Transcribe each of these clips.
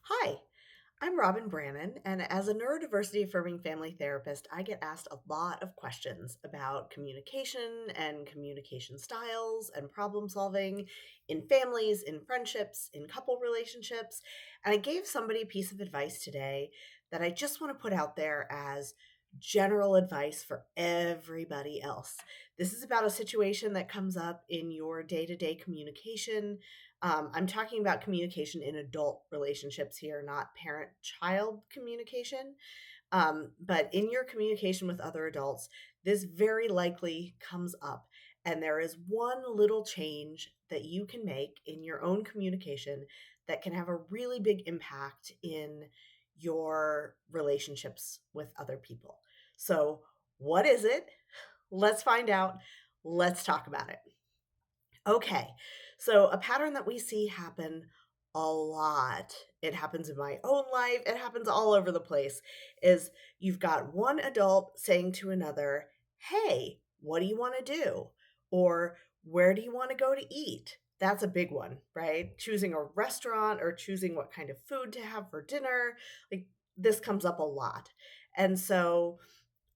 Hi, I'm Robin Brannon, and as a neurodiversity affirming family therapist, I get asked a lot of questions about communication and communication styles and problem solving in families, in friendships, in couple relationships. And I gave somebody a piece of advice today that I just want to put out there as general advice for everybody else. This is about a situation that comes up in your day to day communication. I'm talking about communication in adult relationships here, not parent child communication. But in your communication with other adults, this very likely comes up. And there is one little change that you can make in your own communication that can have a really big impact in your relationships with other people. So, what is it? Let's find out. Let's talk about it. Okay. So a pattern that we see happen a lot, it happens in my own life, it happens all over the place, is you've got one adult saying to another, "Hey, what do you want to do?" Or "Where do you want to go to eat?" That's a big one, right? Choosing a restaurant or choosing what kind of food to have for dinner. Like this comes up a lot. And so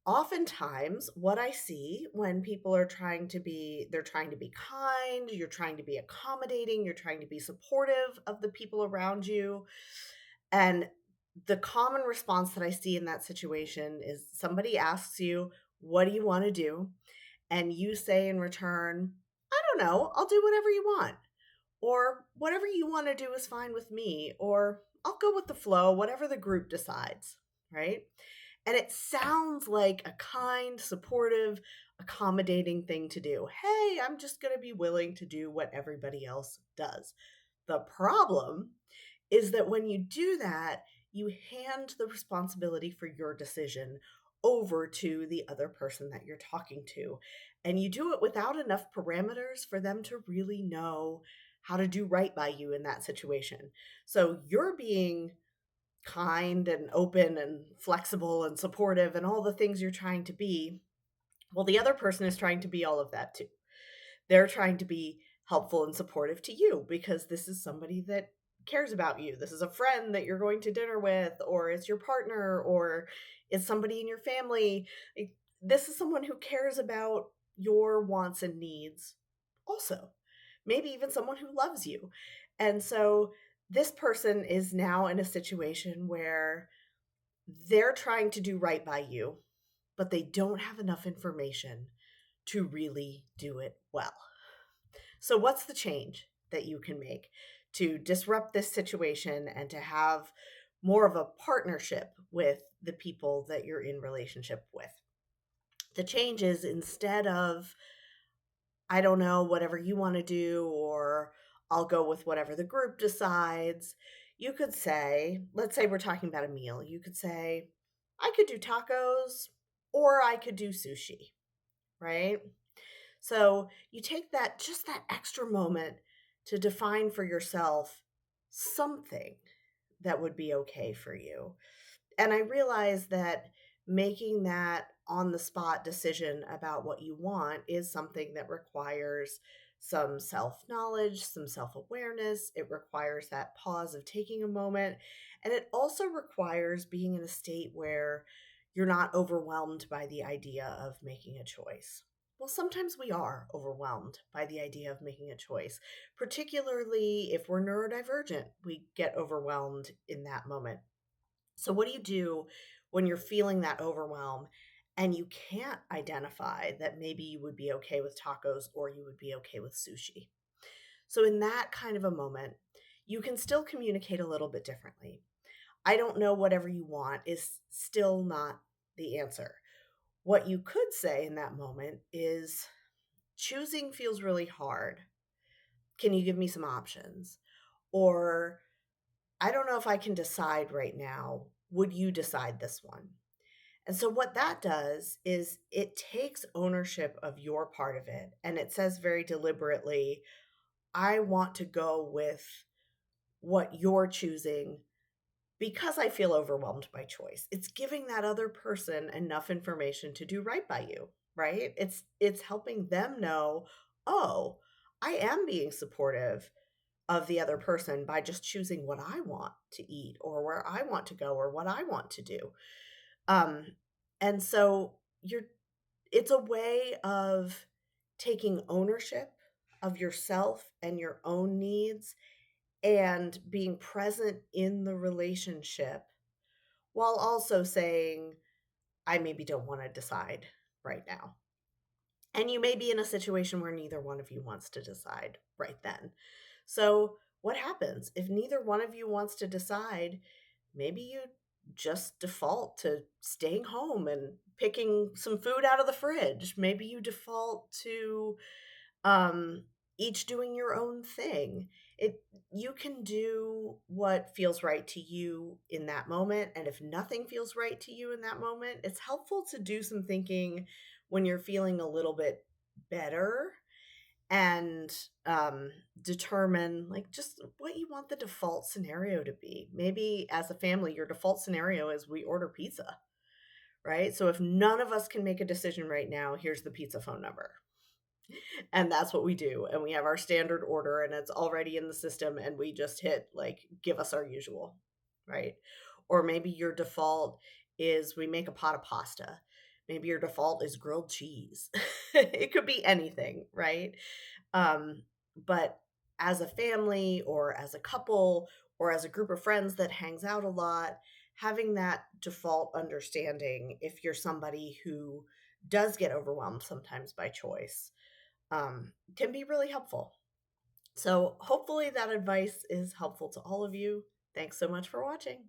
oftentimes what I see when people are they're trying to be kind, you're trying to be accommodating, you're trying to be supportive of the people around you. And the common response that I see in that situation is somebody asks you, "What do you want to do?" And you say in return, "I don't know, I'll do whatever you want." Or "Whatever you want to do is fine with me." Or "I'll go with the flow, whatever the group decides." Right? And it sounds like a kind, supportive, accommodating thing to do. Hey, I'm just going to be willing to do what everybody else does. The problem is that when you do that, you hand the responsibility for your decision over to the other person that you're talking to. And you do it without enough parameters for them to really know how to do right by you in that situation. So you're being kind and open and flexible and supportive and all the things you're trying to be. Well, the other person is trying to be all of that too. They're trying to be helpful and supportive to you because this is somebody that cares about you. This is a friend that you're going to dinner with, or it's your partner, or it's somebody in your family. This is someone who cares about your wants and needs also. Maybe even someone who loves you. And so this person is now in a situation where they're trying to do right by you, but they don't have enough information to really do it well. So, what's the change that you can make to disrupt this situation and to have more of a partnership with the people that you're in relationship with? The change is instead of, "I don't know, whatever you want to do," or "I'll go with whatever the group decides," you could say, let's say we're talking about a meal, you could say, "I could do tacos or I could do sushi," right? So you take that, just that extra moment to define for yourself something that would be okay for you. And I realize that making that on the spot decision about what you want is something that requires some self knowledge, some self awareness. It requires that pause of taking a moment. And it also requires being in a state where you're not overwhelmed by the idea of making a choice. Well, sometimes we are overwhelmed by the idea of making a choice, particularly if we're neurodivergent. We get overwhelmed in that moment. So, what do you do when you're feeling that overwhelm and you can't identify that maybe you would be okay with tacos or you would be okay with sushi? So, in that kind of a moment, you can still communicate a little bit differently. "I don't know, whatever you want" is still not the answer. What you could say in that moment is, "Choosing feels really hard. Can you give me some options?" Or, "I don't know if I can decide right now. Would you decide this one?" And so what that does is it takes ownership of your part of it. And it says very deliberately, "I want to go with what you're choosing because I feel overwhelmed by choice." It's giving that other person enough information to do right by you, right? It's helping them know, "Oh, I am being supportive of the other person by just choosing what I want to eat or where I want to go or what I want to do. Um, and so it's a way of taking ownership of yourself and your own needs and being present in the relationship while also saying, I maybe don't want to decide right now. And you may be in a situation where neither one of you wants to decide right then. So, what happens if neither one of you wants to decide? Maybe you just default to staying home and picking some food out of the fridge. Maybe you default to um, each doing your own thing. It You can do what feels right to you in that moment, and if nothing feels right to you in that moment, it's helpful to do some thinking when you're feeling a little bit better and determine like just what you want the default scenario to be. Maybe as a family, your default scenario is we order pizza, right? So if none of us can make a decision right now, here's the pizza phone number, and that's what we do. And we have our standard order and it's already in the system and we just hit like give us our usual, right? Or maybe your default is we make a pot of pasta. Maybe your default is grilled cheese. It could be anything, right? um but as a family or as a couple or as a group of friends that hangs out a lot, having that default understanding if you're somebody who does get overwhelmed sometimes by choice can be really helpful. So, hopefully, that advice is helpful to all of you. Thanks so much for watching.